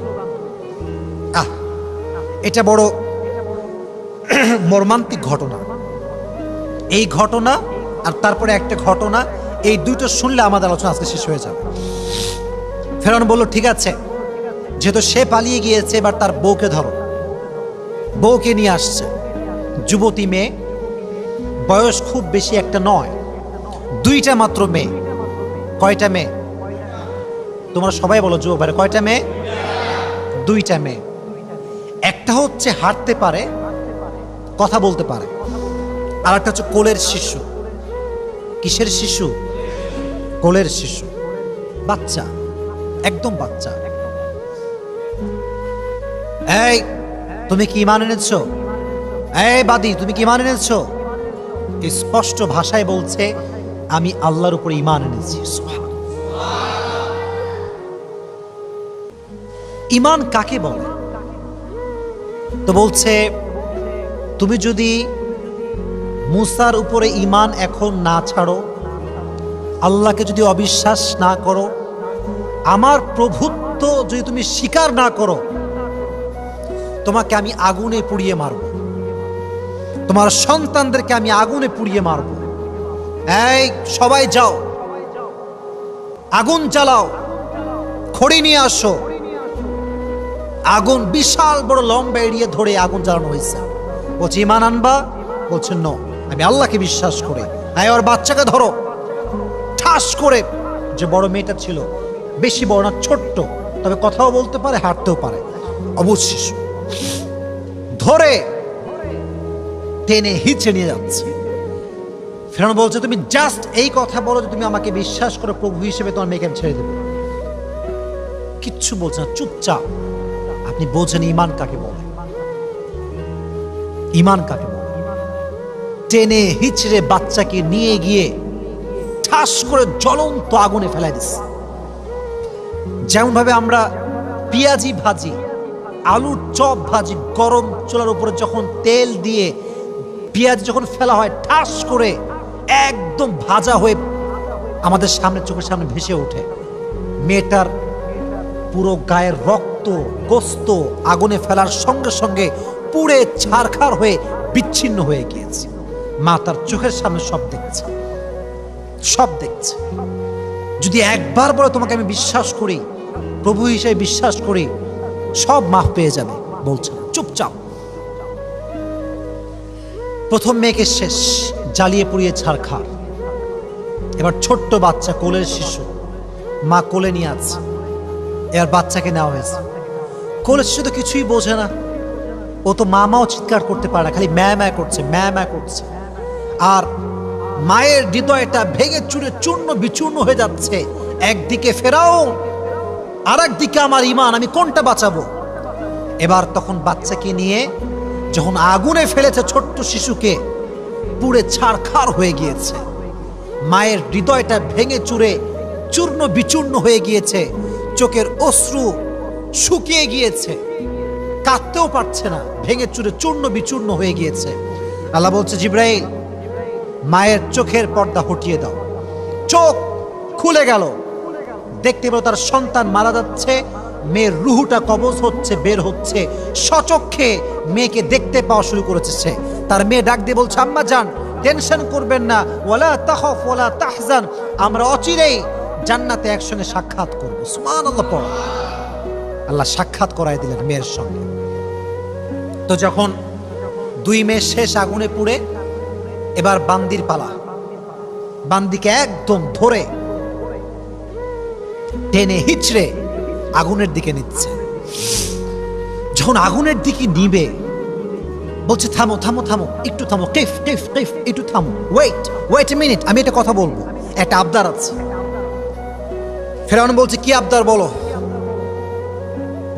এটা বড় মর্মান্তিক ঘটনা। এই ঘটনা আর তারপরে একটা ঘটনা, এই দুটো শুনলে আমাদের আলোচনা আজকে শেষ হয়ে যাবে। ফেরাউন বলল, ঠিক আছে, যেহেতু সে পালিয়ে গিয়েছে, এবার তার বউকে ধরো। বউকে নিয়ে আসছে, যুবতী মেয়ে, বয়স খুব বেশি একটা নয়, দুইটা মাত্র মেয়ে। কয়টা মেয়ে? তোমরা সবাই বলো যুবক ভাই, কয়টা মেয়ে? দুইটা মেয়ে। একটা হচ্ছে হাঁটতে পারে, কথা বলতে পারে, আর একটা হচ্ছে কোলের শিশু। কিসের শিশু? কোলের শিশু, বাচ্চা, একদম বাচ্চা। এই, তুমি কি ঈমান এনেছো? এই বাদী, তুমি কি ঈমান এনেছো? স্পষ্ট ভাষায় বলছে, আমি আল্লাহর উপর ঈমান এনেছি। ঈমান কাকে বলে? তো বলছে, তুমি যদি মুসার উপরে ঈমান এখন না ছাড়ো, আল্লাহকে যদি অবিশ্বাস না করো, আমার প্রভুত্ব যদি তুমি স্বীকার না করো, তোমাকে আমি আগুনে পুড়িয়ে মারব, তোমার সন্তানদেরকে আমি আগুনে পুড়িয়ে মারব। এই সবাই যাও, আগুন জ্বালাও, খড়ি নিয়ে আসো। আগুন বিশাল বড় লম্বা এড়িয়ে ধরে আগুন জ্বালানো হয়েছে। বলছে, ঈমান আনবা? বলছে, নো, আমি আল্লাহকে বিশ্বাস করি। হ্যাঁ, ওর বাচ্চাকে ধরো। ঠাস করে, যে বড় মেয়েটা ছিল, বেশি বড় না, ছোট্ট, তবে কথাও বলতে পারে, হাঁটতেও পারে, অবুঝ শিশু, ধরে টেনে হিচে নিয়ে যাচ্ছে। ফেরাউন বলছে, তুমি জাস্ট এই কথা বলো যে তুমি আমাকে বিশ্বাস করো প্রভু হিসেবে, তোমার মেয়েকে আমি ছেড়ে দেবো। কিচ্ছু বলছে না, চুপচাপ। আপনি বোঝেন ঈমান কাকে বলে। ঈমান কাকে বলে? টেনে হিচড়ে বাচ্চাকে নিয়ে গিয়ে ঠাস করে জ্বলন্ত আগুনে ফেলাই দিচ্ছে। যেমন ভাবে আমরা পেঁয়াজি ভাজি, আলুর চপ ভাজি, গরম চুলার উপরে যখন তেল দিয়ে পেঁয়াজ যখন ফেলা হয়, ঠাস করে একদম ভাজা হয়ে আমাদের সামনে, চোখের সামনে ভেসে ওঠে। মেয়েটার পুরো গায়ের রক্ত গোস্ত আগুনে ফেলার সঙ্গে সঙ্গে পুড়ে ছারখার হয়ে বিচ্ছিন্ন হয়ে গিয়েছে। মা তার চোখের সামনে সব দেখছে, সব দেখছে। যদি একবার বলে তোমাকে আমি বিশ্বাস করি, প্রভু হিসেবে বিশ্বাস করি, সব মাফ পেয়ে যাবে, বলছে না, চুপচাপ। প্রথম মেয়েকে শেষ, জ্বালিয়ে পুড়িয়ে ছারখার। এবার ছোট্ট বাচ্চা, কোলের শিশু, মা কোলে নিয়ে আছে। এবার বাচ্চাকে নেওয়া হয়েছে। কোলের শিশু তো কিছুই বোঝে না, ও তো মামাও চিৎকার করতে পারে না, খালি ম্যা ম্যা করছে, ম্যা ম্যা করছে। আর মায়ের হৃদয়টা ভেঙে চুরে চূর্ণ বিচূর্ণ হয়ে যাচ্ছে। একদিকে ফেরাউন, আর একদিকে আমার ঈমান, আমি কোনটা বাঁচাবো? এবার তখন বাচ্চাকে নিয়ে যখন আগুনে ফেলেছে ছোট্ট শিশুকে, পুড়ে ছারখার হয়ে গিয়েছে। মায়ের হৃদয়টা ভেঙে চুরে চূর্ণ বিচূর্ণ হয়ে গিয়েছে, চোখের অশ্রু শুকিয়ে গিয়েছে, কাঁদতেও পারছে না, ভেঙে চুরে চূর্ণ বিচূর্ণ হয়ে গিয়েছে। আল্লাহ বলছে, জিব্রাইল, মায়ের চোখের পর্দা হটিয়ে দাও। চোখ খুলে গেল, দেখতে পেল তার সন্তান মারা যাচ্ছে, মেয়ের রুহুটা কবজ হচ্ছে, বের হচ্ছে। সচক্ষে মেয়েকে দেখতে পাওয়া শুরু করেছে সে। তার মেয়ে ডাক দিয়ে বলছে, আম্মা জান, টেনশন করবেন না, ওয়ালা তাখাফ ওয়ালা তাহজান, আমরা অচিরেই জান্নাতে একসঙ্গে সাক্ষাৎ করব। সুবহানাল্লাহ পড়ো। আল্লাহ সাক্ষাৎ করায় দিলেন মেয়ের সঙ্গে। তো যখন দুই মেয়ে শেষ আগুনে পুড়ে, এবার বান্দির পালা। বান্দিকে একদম ধরে টেনে হিচড়ে আগুনের দিকে নিচ্ছে। যখন আগুনের দিকে নিবে, বলছে, থামো থামো থামো, একটু থামো, টিফ টিফ টিফ, একটু থামো, ওয়েট এ মিনিট, আমি একটা কথা বলবো, একটা আবদার আছে। ফেরাউন বলছে, কি আবদার বলো?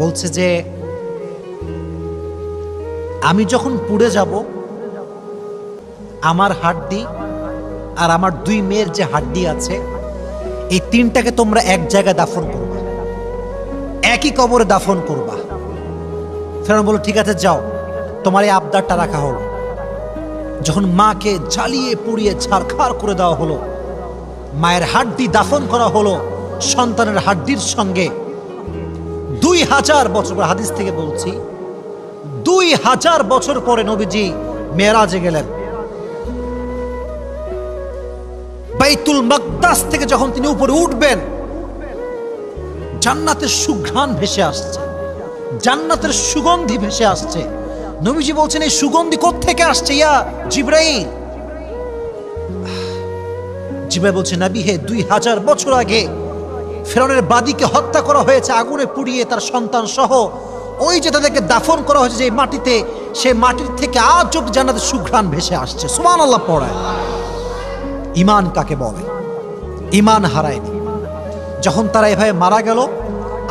বলছে যে, আমি যখন পুড়ে যাব, আমার হাড্ডি আর আমার দুই মেয়ের যে হাড্ডি আছে, এই তিনটাকে তোমরা এক জায়গায় দাফন করবা, একই কবরে দাফন করবা। ফেরাউন বলল, ঠিক আছে যাও, তোমার এই আবদারটা রাখা হলো। যখন মাকে জ্বালিয়ে পুড়িয়ে ছারখার করে দেওয়া হলো, মায়ের হাড্ডি দাফন করা হলো সন্তানের হাড্ডির সঙ্গে। 2000 বছর পর, হাদিস থেকে বলছি, 2000 বছর পরে নবীজি মেরাজে গেলেন। বাইতুল মাকদাস থেকে যখন তিনি উপরে উঠবেন, জান্নাতের সুঘ্রাণ ভেসে আসছে, জান্নাতের সুগন্ধি ভেসে আসছে। নবীজি বলছেন, এই সুগন্ধি কোত্থেকে আসছে ইয়া জিবরাইল? জিবরাইল বলছে, নবী হে, 2000 বছর আগে ফেরাউনের বাদীকে হত্যা করা হয়েছে আগুনে পুড়িয়ে, তার সন্তান সহ। ওই যে তাদেরকে দাফন করা হয়েছে যে মাটিতে, সেই মাটির থেকে আজ অব্দি জান্নাতের সুঘ্রাণ ভেসে আসছে। সুবহানাল্লাহ পড়ায়। ঈমান কাকে বলে? ঈমান হারায়নি। যখন তারা এভাবে মারা গেল,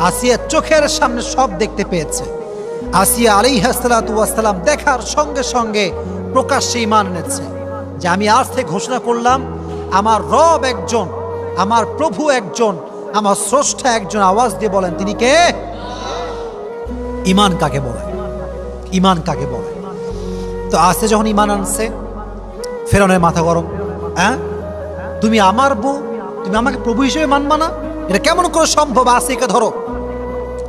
আসিয়া চোখের সামনে সব দেখতে পেয়েছে। আসিয়া আলাইহিস সালাতু ওয়াস সালাম দেখার সঙ্গে সঙ্গে প্রকাশ্যে ঈমান এনেছে যে, আমি আজ থেকে ঘোষণা করলাম, আমার রব একজন, আমার প্রভু একজন, আমার স্রষ্টা একজন। আওয়াজ দিয়ে বলেন, তিনি কে? ঈমান কাকে বলে? ঈমান কাকে বলে? তো আসিয়া যখন ঈমান আনছে, ফেরাউনের মাথা গরম। হ্যাঁ, তুমি আমার বউ, তুমি আমাকে প্রভু হিসেবে মানবা না? এটা কেমন করে সম্ভব? আসিয়াকে ধরো,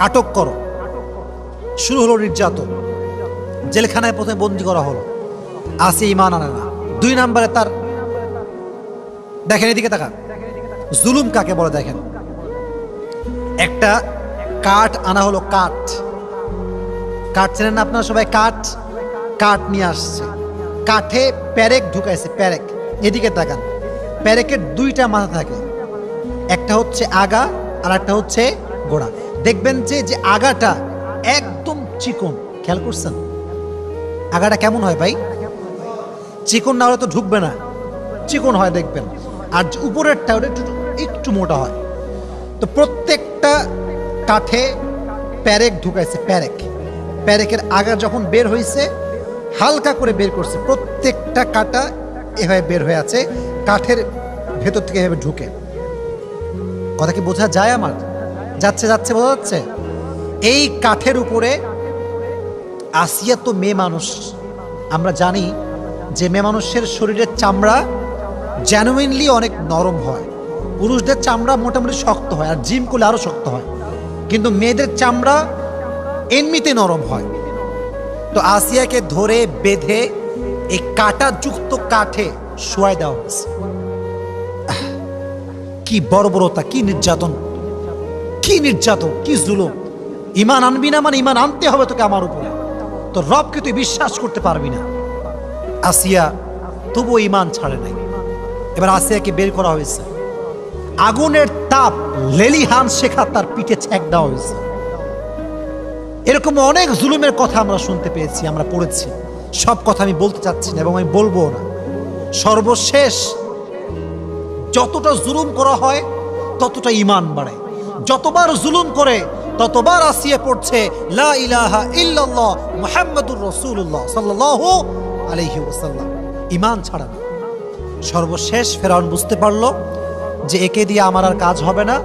আটক করো। শুরু হলো নির্যাতন। জেলখানায় প্রথমে বন্দী করা হলো। আসিয়া ঈমান আনে না। 2 নম্বরে তার, দেখেন এদিকে তাকান, জুলুম কাকে বলে দেখেন। একটা কাঠ আনা হলো, কাঠ, কাঠ চেনেন না আপনারা সবাই? কাঠ, কাঠ নিয়ে আসছে, কাঠে প্যারেক ঢুকাইছে, প্যারেক। এদিকে তাকান, প্যারেকের 2টা মাথা থাকে, একটা হচ্ছে আগা আর একটা হচ্ছে গোড়া। দেখবেন যে আগাটা একদম চিকন, খেয়াল করছেন? আগাটা কেমন হয় ভাই? চিকন না হলে তো ঢুকবে না, চিকন হয় দেখবেন। আর উপরেরটা ওটা একটু মোটা হয়। তো প্রত্যেকটা কাঠে প্যারেক ঢুকাইছে, প্যারেকের আগা যখন বের হয়েছে হালকা করে বের করছে, প্রত্যেকটা কাটা এভাবে বের হয়ে আছে কাঠের ভেতর থেকে এভাবে ঢুকে। কথা কি বোঝা যায় আমার? যাচ্ছে বোঝা যাচ্ছে? এই কাঠের উপরে আসিয়া তো মেয়ে মানুষ, আমরা জানি যে মেয়ে মানুষের শরীরের চামড়া জেনুইনলি অনেক নরম হয়, পুরুষদের চামড়া মোটামুটি শক্ত হয়, আর জিম করলে আরো শক্ত হয়, কিন্তু মেয়েদের চামড়া এমনিতে নরম হয়। তো আসিয়াকে ধরে বেঁধে এই কাঁটাযুক্ত কাঠে শোয়াই দেওয়া হয়েছে। কি বর্বরতা, কি নির্যাতন, কি জুলুম! ইমান আনবি না মানে ইমান আনতে হবে তোকে আমার উপরে, তো রবকে তুই বিশ্বাস করতে পারবি না। আসিয়া তবুও ইমান ছাড়ে নাই। এবার আসিয়াকে বের করা হয়েছে, আগুনের তাপ লেলিহান শেখা তার পিঠে ছ্যাঁক দেওয়া হয়েছে। এরকম অনেক জুলুমের কথা আমরা শুনতে পেয়েছি, আমরা পড়েছি। সব কথা আমি বলতে চাচ্ছি না এবং আমি বলবো না। সর্বশেষ যতটা জুলুম করা হয় ততটা ইমান বাড়ে, যতবার জুলুম করে ততবার আসিয়া পড়ছে লা ইলাহা ইল্লাল্লাহ মুহাম্মাদুর রাসূলুল্লাহ সাল্লাল্লাহু আলাইহি ওয়াসাল্লাম। ইমান ছাড়া না। সর্বশেষ ফেরাউন বুঝতে পারলো যে একে দিয়ে আমার আর কাজ হবে না,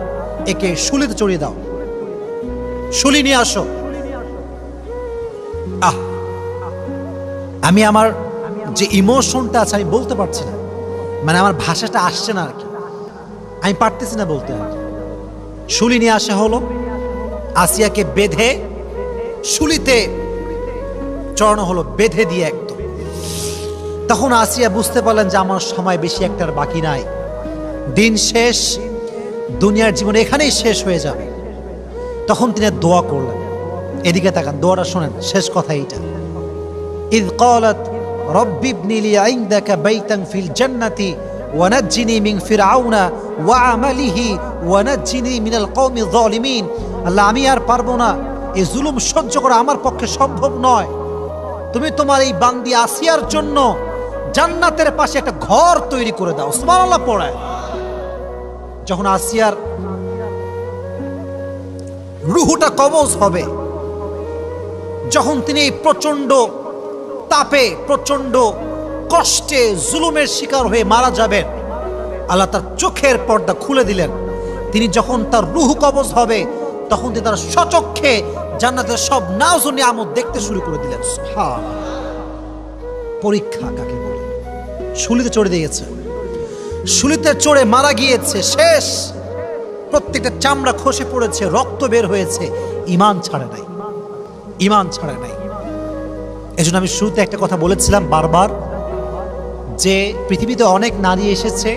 একে শুলিতে চড়িয়ে দাও, শুলি নিয়ে আসো। আমি আমার যে ইমোশনটা আছে আমি বলতে পারছি না, মানে আমার ভাষাটা আসছে না আর কি, আমি পারতেছি না বলতে। আর শুলি নিয়ে আসা হলো, আসিয়াকে বেঁধে শুলিতে চড়ানো হলো, বেঁধে দিয়ে একদম। তখন আসিয়া বুঝতে পারলেন যে আমার সময় বেশি একটার বাকি নাই, দিন শেষ, দুনিয়ার জীবন এখানেই শেষ হয়ে যাবে। তখন তিনি দোয়া করলেন। এদিকে তাকান, দোয়াটা শোনেন, শেষ কথা এইটা। ইয ক্বালাত রব্বি ইবনি লি ইনদাকা বাইতান ফিল জান্নাতি ওয়া নাজ্জিনি মিন ফিরআউনা ওয়া আমালিহি ওয়া নাজ্জিনি মিনাল কওমিয যালিমিন। আল্লাহ, আমি আর পারবো না, এই জুলুম সহ্য করা আমার পক্ষে সম্ভব নয়। তুমি তোমার এই বান্দি আসিয়ার জন্য জান্নাতের পাশে একটা ঘর তৈরি করে দাও। সুবহানাল্লাহ পড়ায়। যখন আসিয়ার রুহুটা কবজ হবে, যখন তিনি প্রচন্ড তাপে প্রচন্ড কষ্টে জুলুমের শিকার হয়ে মারা যাবেন, আল্লাহ তার চোখের পর্দা খুলে দিলেন। তিনি যখন তার রুহু কবজ হবে তখন তিনি তার স্বচক্ষে জান্নাতের সব নাজ ও নিয়ামত দেখতে শুরু করে দিলেন। সুবহানাল্লাহ। পরীক্ষা কাকে বলে? শুলিতে চড়ে দিয়েছে, শুলিতে চড়ে মারা গিয়েছে, শেষ, প্রত্যেকটা চামড়া খসে পড়েছে, রক্ত বের হয়েছে, ইমান ছাড়ে নাই, ইমান ছাড়ে নাই। এজন্য আমি শুরুতে একটা কথা বলেছিলাম বারবার, যে পৃথিবীতে অনেক নারী এসেছে,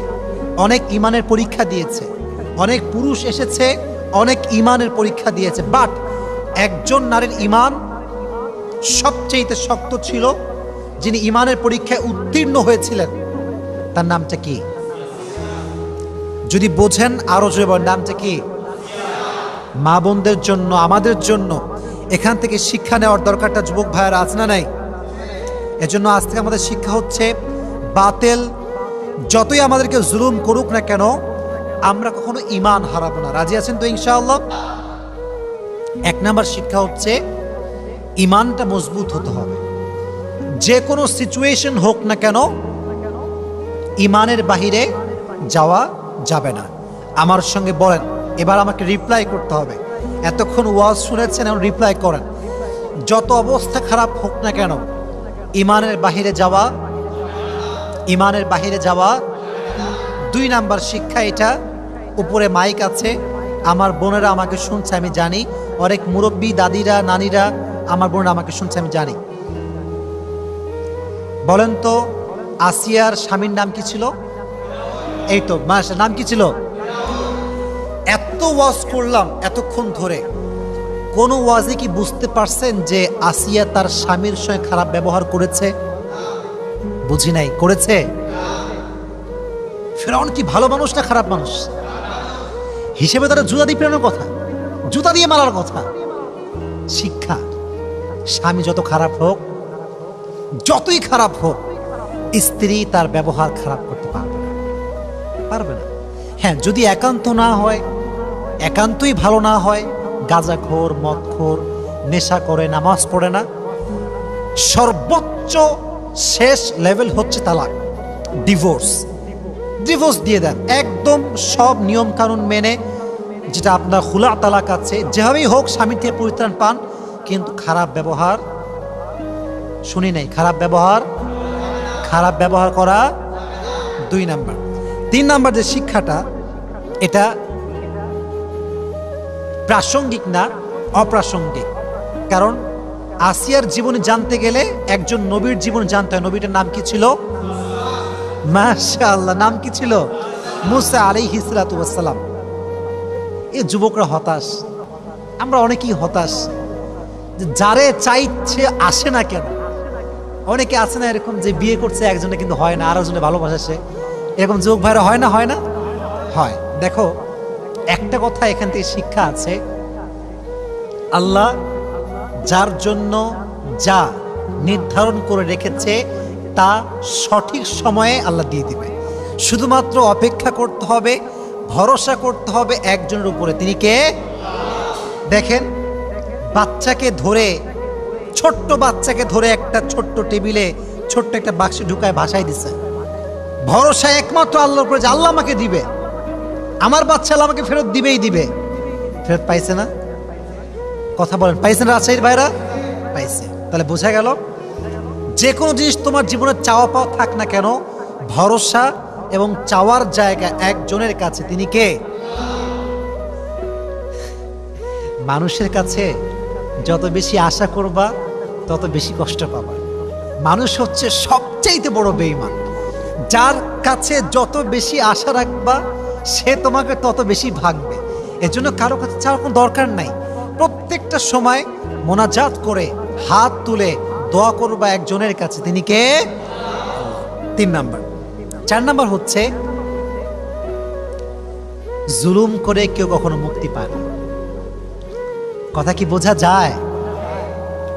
অনেক ইমানের পরীক্ষা দিয়েছে, অনেক পুরুষ এসেছে, অনেক ইমানের পরীক্ষা দিয়েছে, বাট একজন নারীর ইমান সবচেয়ে শক্ত ছিল, যিনি ইমানের পরীক্ষায় উত্তীর্ণ হয়েছিলেন, তার নামটা কি? যদি বোঝেন আরো জোরে বলেন, নামটা কি? মা বোনদের জন্য, আমাদের জন্য এখান থেকে শিক্ষা নেওয়ার দরকারটা যুবক ভাইয়েরা আছে না নাই? এজন্য আজ থেকে আমাদের শিক্ষা হচ্ছে, বাতিল যতই আমাদেরকে জুলুম করুক না কেন, আমরা কখনো ইমান হারাবো না। রাজি আছেন তো ইনশাআল্লাহ? এক নাম্বার শিক্ষা হচ্ছে ইমানটা মজবুত হতে হবে। যে কোনো সিচুয়েশন হোক না কেন ইমানের বাহিরে যাওয়া যাবে না। আমার সঙ্গে বলেন, এবার আমাকে রিপ্লাই করতে হবে। এতক্ষণ ওয়াজ শুনেছেন, এখন রিপ্লাই করেন। যত অবস্থা খারাপ হোক না কেন ইমানের বাহিরে যাওয়া, ইমানের বাহিরে যাওয়া। দুই নাম্বার শিক্ষা এটা, উপরে মাইক আছে, আমার বোনেরা আমাকে শুনছে আমি জানি, অনেক মুরব্বী দাদিরা নানিরা আমার বোনেরা আমাকে শুনছে আমি জানি। বলেন তো আসিয়ার স্বামীর নাম কি ছিল? এই তো মাশাআল্লাহ, নাম কি ছিল? এত ওয়াজ করলাম এতক্ষণ ধরে, কোন ওয়াজে কি বুঝতে পারছেন যে আসিয়া তার স্বামীর সঙ্গে খারাপ ব্যবহার করেছে? বুঝি নাই, করেছে? ফিরআউন কি ভালো মানুষ না খারাপ মানুষ? হিসেবে তারা জুতা দিয়ে পেরানোর কথা, জুতা দিয়ে মারার কথা। শিক্ষা, স্বামী যত খারাপ হোক, যতই খারাপ হোক, স্ত্রী তার ব্যবহার খারাপ করতে পারবে না, পারবে না। হ্যাঁ, যদি একান্ত না হয়, একান্তই ভালো না হয়, গাঁজাখোর, মদখোর, নেশা করে, নামাজ পড়ে না, সর্বোচ্চ শেষ লেভেল হচ্ছে তালাক, ডিভোর্স। ডিভোর্স দিয়ে দেন একদম, সব নিয়ম কানুন মেনে, যেটা আপনার খুলা তালাক আছে, যেভাবেই হোক স্বামী থেকে পরিত্রাণ পান, কিন্তু খারাপ ব্যবহার শুনি নাই, খারাপ ব্যবহার করা 2 নাম্বার। 3 নাম্বার যে শিক্ষাটা, এটা প্রাসঙ্গিক না, অপ্রাসঙ্গিক। কারণ আসিয়ার জীবনে জানতে গেলে একজন নবীর জীবন জানতে হয়। নবীটার নাম কি ছিল? মাশাআল্লাহ, নাম কি ছিল? মুসা আলাইহিস সালাতু ওয়াস সালাম। এই যুবকরা হতাশ, আমরা অনেকেই হতাশ, যে যারে চাইছে আসে না কেন। অনেকে আছে না এরকম, যে বিয়ে করছে একজনে কিন্তু হয় না, আর একজনে ভালোবাসে সে, এরকম যুবক ভাইরা হয় না? হয়। দেখো, একটা কথা এখান থেকে শিক্ষা আছে, আল্লাহ যার জন্য যা নির্ধারণ করে রেখেছে তা সঠিক সময়ে আল্লাহ দিয়ে দিবে। শুধুমাত্র অপেক্ষা করতে হবে, ভরসা করতে হবে একজনের উপরে। তিনি কে? দেখেন, বাচ্চাকে ধরে, ছোট্ট বাচ্চাকে ধরে একটা ছোট্ট টেবিলে ছোট্ট একটা বাক্সে ঢুকায় ভাসাই দিছে। ভরসা একমাত্র আল্লাহর উপরে, যে আল্লাহ আমাকে দিবে, আমার বাচ্চা আল্লাহ আমাকে ফেরত দিবেই দিবে। ফেরত পাইছে না? কথা বলেন, পাইছে না রাজশাহীর ভাইরা? পাইছে। তাহলে বোঝা গেল, যে কোনো জিনিস তোমার জীবনে চাওয়া পাওয়া থাক না কেন, ভরসা এবং চাওয়ার জায়গা একজনের কাছে। তিনি কে? মানুষের কাছে যত বেশি আশা করবা তত বেশি কষ্ট পাবা। মানুষ হচ্ছে সবচেয়ে বড় বেঈমান। যার কাছে যত বেশি আশা রাখবা সে তোমাকে তত বেশি ভাগবে। এজন্য কারো কাছে চাওয়ার কোনো দরকার নাই। প্রত্যেকটা সময় মোনাজাত করে হাত তুলে দোয়া করবা একজনের কাছে। তিনি কে? 3 নাম্বার। 4 নাম্বার হচ্ছে, জুলুম করে কেউ কখনো মুক্তি পায় না। কথা কি বোঝা যায়?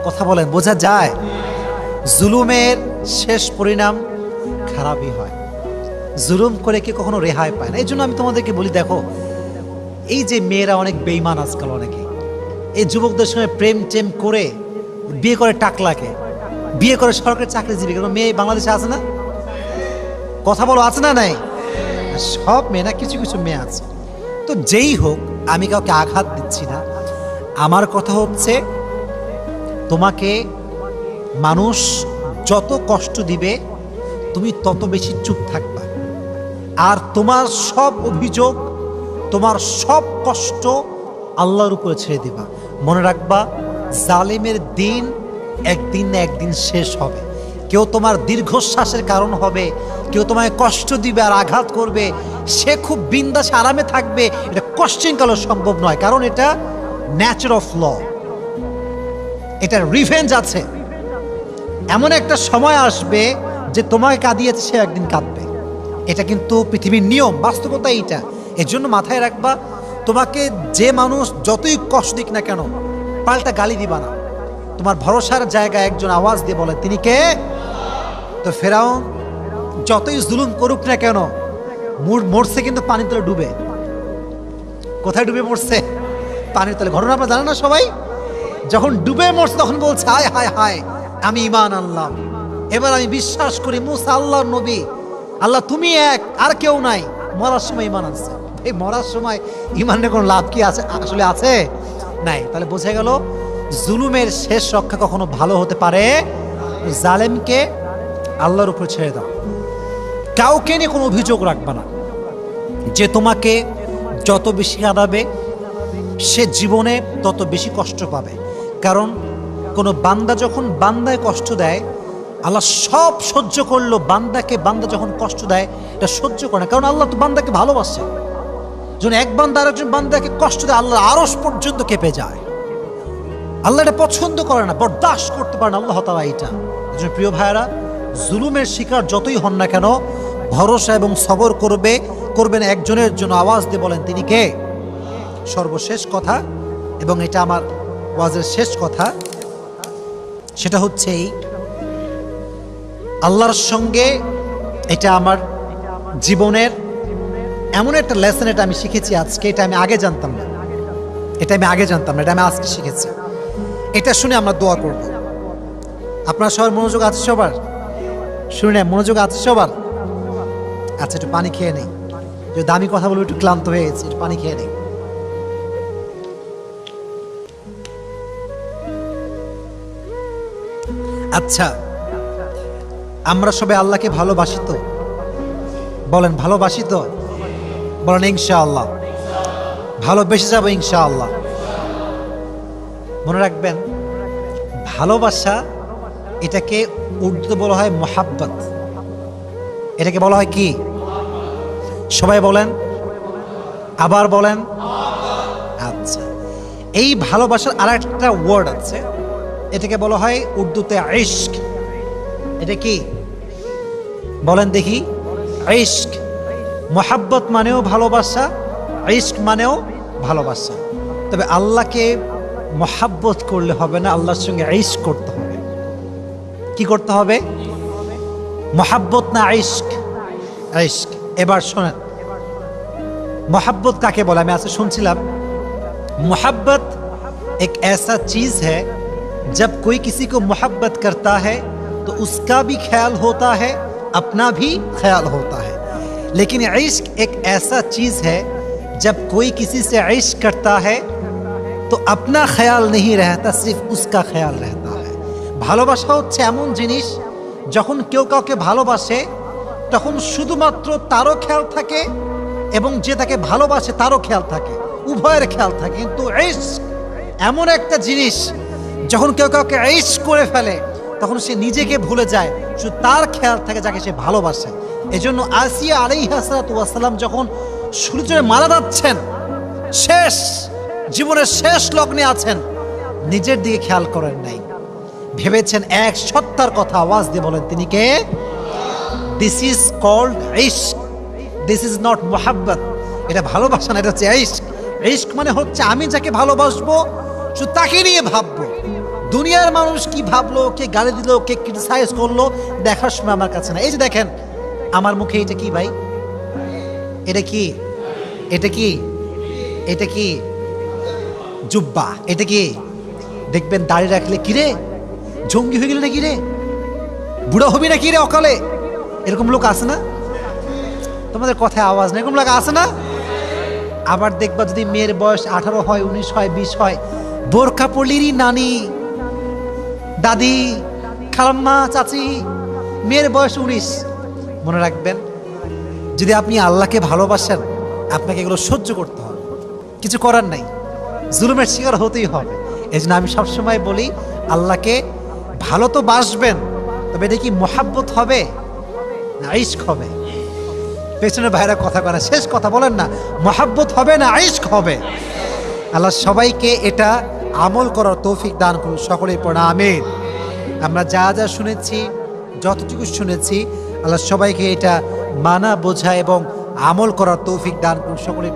কথা বলেন, বোঝা যায়? জুলুমের শেষ পরিণাম খারাপই হয়। জুলুম করে কেউ কখনো রেহাই পায় না। এই জন্য আমি তোমাদেরকে বলি, দেখো, এই যে মেয়েরা অনেক বেঈমান আজকাল, অনেকে এই যুবকদের সঙ্গে প্রেম টেম করে বিয়ে করে টাকলাকে, বিয়ে করে সরকারি চাকরিজীবী। কারণ মেয়ে বাংলাদেশে আছে না? কথা বলো, আছে না? নাই। সব মেয়ে না, কিছু কিছু মেয়ে আছে। তো যেই হোক, আমি কাউকে আঘাত দিচ্ছি না। আমার কথা হচ্ছে, তোমাকে মানুষ যত কষ্ট দিবে তুমি তত বেশি চুপ থাকবা, আর তোমার সব অভিযোগ, তোমার সব কষ্ট আল্লাহর উপরে ছেড়ে দিবা। মনে রাখবা, জালেমের দিন একদিন না একদিন শেষ হবে। কেউ তোমার দীর্ঘশ্বাসের কারণ হবে, কেউ তোমায় কষ্ট দিবে আর আঘাত করবে, সে খুব বিন্দাসে আরামে থাকবে, এটা কোশ্চেন কালো সম্ভব নয়। কারণ এটা ন্যাচার অফ ল, এটা রিভেঞ্জ আছে। এমন একটা সময় আসবে যে তোমাকে কাঁদিয়েছে সে একদিন কাঁদবে। এটা কিন্তু পৃথিবীর নিয়ম, বাস্তবতা এইটা। এর জন্য মাথায় রাখবা, তোমাকে যে মানুষ যতই কষ্ট দিক না কেন, পাল্টা গালি দিবা না। তোমার ভরসার জায়গায় একজন আওয়াজ দিয়ে বলে, তিনি কে? তো ফেরাউন যতই জুলুম করুক না কেন, মরছে কিন্তু পানির তলে ডুবে। কোথায় ডুবে মরছে? পানির তলে। ঘটনা আপনারা জানেন না সবাই? যখন ডুবে মরছে তখন বলছে, হায় হায় হায়, আমি ঈমান আনলাম, এবার আমি বিশ্বাস করি মুসা আল্লাহর নবী, আল্লাহ তুমি এক, আর কেউ নাই। মরার সময় ঈমান আনছে। এই মরার সময় ঈমানের কোনো লাভ কি আছে? আসলে আছে? নাই। তাহলে বোঝা গেল, জুলুমের শেষ রক্ষা কখনো ভালো হতে পারে। জালেমকে আল্লাহর উপর ছেড়ে দাও। কাউকে নিয়ে কোনো অভিযোগ রাখবা না। যে তোমাকে যত বেশি কাঁদাবে সে জীবনে তত বেশি কষ্ট পাবে। কারণ কোনো বান্দা যখন বান্দায় কষ্ট দেয়, আল্লাহ সব সহ্য করলো, বান্দা যখন কষ্ট দেয় এটা সহ্য করে না। কারণ আল্লাহ তো বান্দাকে ভালোবাসে। যখন এক বান্দা আরেকজন বান্দাকে কষ্ট দেয়, আল্লাহর আরশ পর্যন্ত কেঁপে যায়। আল্লাহ এটা পছন্দ করে না, বরদাস্ত করতে পারে না আল্লাহ তাআলা এটা। এজন্য প্রিয় ভাইয়েরা, জুলুমের শিকার যতই হন না কেন, ভরসা এবং সবর করবেন একজনের জন্য। আওয়াজ দিয়ে বলেন, তিনি কে? সর্বশেষ কথা, এবং এটা আমার ওয়াজের শেষ কথা, সেটা হচ্ছে এই, আল্লাহর সঙ্গে, এটা আমার জীবনের এমন একটা লেসন, এটা আমি শিখেছি আজকে, এটা আমি আগে জানতাম না। এটা আমি আগে জানতাম না, এটা আমি আজকে শিখেছি। এটা শুনে আমরা দোয়া করব। আপনার সবার মনোযোগ আছে? সবার শুনে মনোযোগ আছে সবার? আচ্ছা, একটু পানি খেয়ে নেই, যে দামি কথা বলবো, একটু ক্লান্ত হয়ে গেছে, একটু পানি খেয়ে নেই। আচ্ছা, আমরা সবাই আল্লাহকে ভালোবাসি তো? বলেন ভালোবাসি তো? বলেন ইনশাআল্লাহ ভালোবেসে যাবো ইনশাআল্লাহ। মনে রাখবেন, ভালোবাসা এটাকে উর্দুতে বলা হয় মোহাব্বত। এটাকে বলা হয় কি? সবাই বলেন, আবার বলেন। আচ্ছা, এই ভালোবাসার আর একটা ওয়ার্ড আছে, এটাকে বলা হয় উর্দুতে ইশক। এটা কি বলেন দেখি? ইশক। মোহাব্বত মানেও ভালোবাসা, ইশক মানেও ভালোবাসা। তবে আল্লাহকে মোহাব্বত করলে হবে না, আল্লাহর সঙ্গে ইশক করতে হবে। কি করতে হবে? মোহাব্বত না ইশক? ইশক। এবার শোনেন, मोहब्बत काके बोला? मैं आपसे सुनছিলাম, मोहब्बत एक ऐसा चीज है, जब कोई किसी को मोहब्बत करता है तो उसका भी ख्याल होता है, अपना भी ख्याल होता है। लेकिन इश्क एक ऐसा चीज है, जब कोई किसी से इश्क करता है तो अपना ख्याल नहीं रहता, सिर्फ उसका ख्याल रहता है। ভালোবাসা হচ্ছে এমন জিনিস, যখন কেউ কাউকে ভালোবাসে তখন শুধুমাত্র তারও খেয়াল থাকে এবং যে তাকে ভালোবাসে তারও খেয়াল থাকে, উভয়ের খেয়াল থাকে। কিন্তু ইশক এমন একটা জিনিস, যখন কেউ কাউকে ইশক করে ফেলে তখন সে নিজেকে ভুলে যায়, শুধু তার খেয়াল থাকে যাকে সে ভালোবাসে। এজন্য আসিয়া আলাইহিস সালাতু ওয়াস সালাম যখন সূর্যে মারা যাচ্ছেন, শেষ জীবনের শেষ লগ্নে আছেন, নিজের দিকে খেয়াল করেন নাই, ভেবেছেন এক সত্তার কথা। আওয়াজ দিয়ে বলেন, তিনি কে? দিস ইজ কল্ড ইশক, দিস ইজ নট মোহাব্বত। এটা ভালোবাসা না, এটা হচ্ছে ইশক। ইশক মানে হচ্ছে আমি যাকে ভালোবাসবো শুধু তাকে নিয়ে ভাববো, দুনিয়ার মানুষ কি ভাবলো, কে গালি দিল, কে ক্রিটিসাইজ করলো, দেখার সময় আমার কাছে না। এই যে দেখেন আমার মুখে, এটা কি ভাই? এটা কি? এটা কি? এটা কি? জুব্বা। এটা কি? দেখবেন দাড়ি রাখলে কিরে জঙ্গি হয়ে গেলে নাকি রে, বুড়া হবি নাকি রে অকালে, এরকম লোক আছে না? তোমাদের কথায় আওয়াজ নেই, এরকম লোক আছে না? আবার দেখবা যদি মেয়ের বয়স 18 হয়, 19 হয়, 20 হয়, বোরকা পড়লিরই নানি, দাদি, খালাম্মা, চাচি, মেয়ের বয়স 19। মনে রাখবেন, যদি আপনি আল্লাহকে ভালোবাসেন আপনাকে এগুলো সহ্য করতে হবে, কিছু করার নাই, জুলুমের শিকার হতেই হবে। এই জন্য আমি সবসময় বলি, আল্লাহকে ভালো তো বাসবেন, তবে এটা কি মোহাব্বত হবে না ইশক হবে? পেছনে ভাইরা কথা করা, শেষ কথা বলেন না, মোহাব্বত হবে না ইশক হবে? আল্লাহ সবাইকে এটা আমল করার তৌফিক দান করুন, সকলেই পড়া আমিন। আমরা যা যা শুনেছি, যতটুকু শুনেছি, আল্লাহ সবাইকে এটা মানা, বোঝা এবং আমল করার তৌফিক দান করুন, সকলেই।